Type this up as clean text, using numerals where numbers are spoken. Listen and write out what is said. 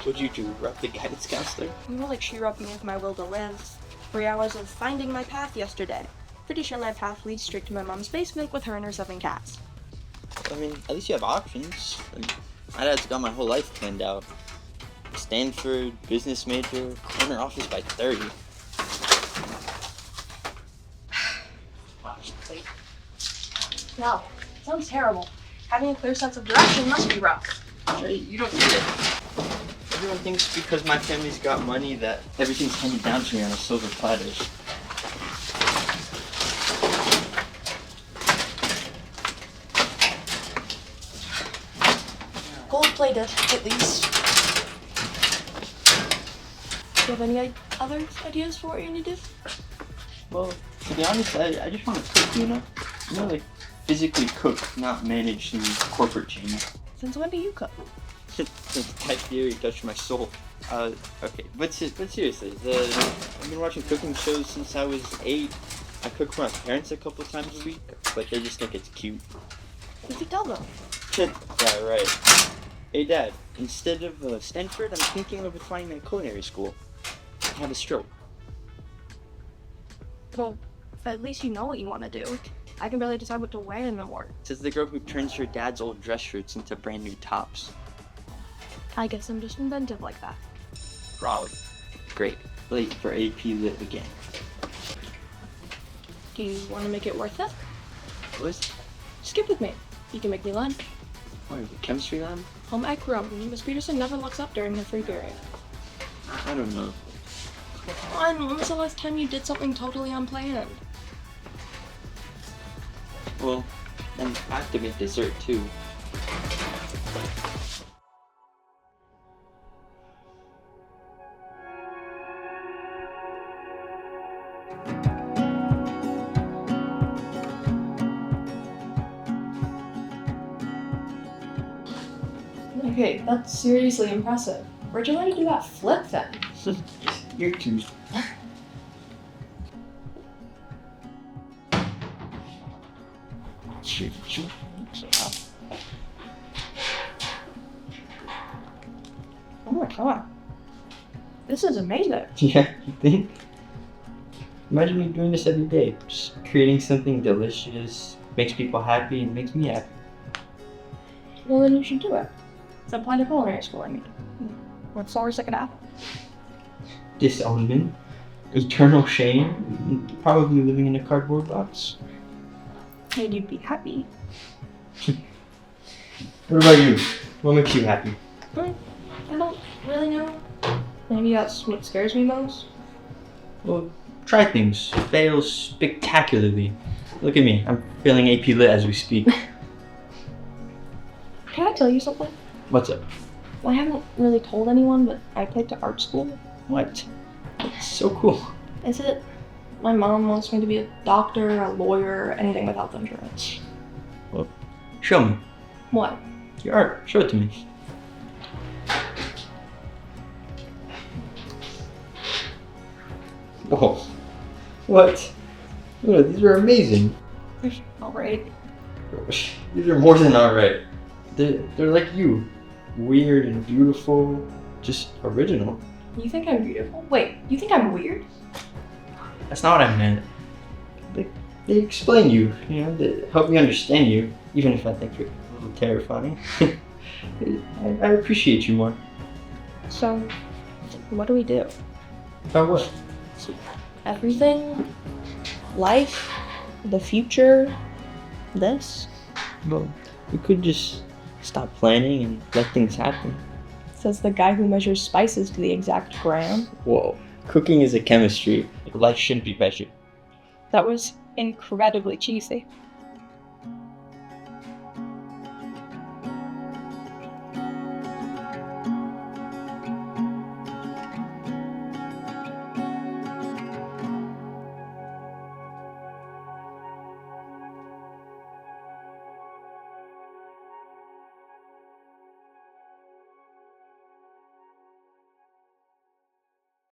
What'd you do, rub the guidance counselor? More like she rubbed me with my will to live. 3 hours of finding my path yesterday. Pretty sure my path leads straight to my mom's basement with her and her 7 cats. I mean, at least you have options. My dad's got my whole life planned out. Stanford, business major, corner office by 30. No, sounds terrible. Having a clear sense of direction must be rough. Hey, you don't get it. Everyone thinks because my family's got money that everything's handed down to me on a silver platter. Gold-plated, at least. Do you have any other ideas for what you're gonna do? Well, to be honest, I just want to cook, you know? Like physically cook, not manage some corporate chain. Since when do you cook? That theory touched my soul. Okay, but seriously, I've been watching cooking shows since I was 8. I cook for my parents a couple times a week, but they just think it's cute. You could tell them. Yeah, right. Hey Dad, instead of Stanford, I'm thinking of applying to culinary school. I had a stroke. Well, at least you know what you want to do. I can barely decide what to wear in the morning. Says the girl who turns her dad's old dress shirts into brand new tops. I guess I'm just inventive like that. Raleigh. Great. Late for AP Lit again. Do you want to make it worth it? What? Skip with me. You can make me lunch. What, chemistry lab? Home ec room. Miss Peterson never looks up during her free period. I don't know. Come on, when was the last time you did something totally unplanned? Well, then I have to make dessert too. Okay, that's seriously impressive. Where'd you learn to do that flip then? You're too. Oh my god. This is amazing. Yeah, you think? Imagine me doing this every day. Just creating something delicious, makes people happy, and makes me happy. Well, then you should do it. So apply to culinary school, I mean. What's the worst that could happen? Disownment, eternal shame, and probably living in a cardboard box. And you'd be happy. What about you? What makes you happy? I don't really know. Maybe that's what scares me most. Well, try things. Fail spectacularly. Look at me. I'm failing AP Lit as we speak. Can I tell you something? What's up? Well, I haven't really told anyone, but I played to art school. What? That's so cool. Is it? My mom wants me to be a doctor, a lawyer, anything with health insurance. Well, show me. What? Your art. Show it to me. Whoa. What? Oh, these are amazing. Alright. These are more than alright. They're like you. Weird and beautiful. Just original. You think I'm beautiful? Wait, you think I'm weird? That's not what I meant. They explain you, you know, they help me understand you, even if I think you're a little terrifying. I appreciate you more. So, what do we do? About what? Everything? Life? The future? This? Well, we could just stop planning and let things happen. Says the guy who measures spices to the exact gram. Whoa. Cooking is a chemistry. Life shouldn't be measured. That was incredibly cheesy.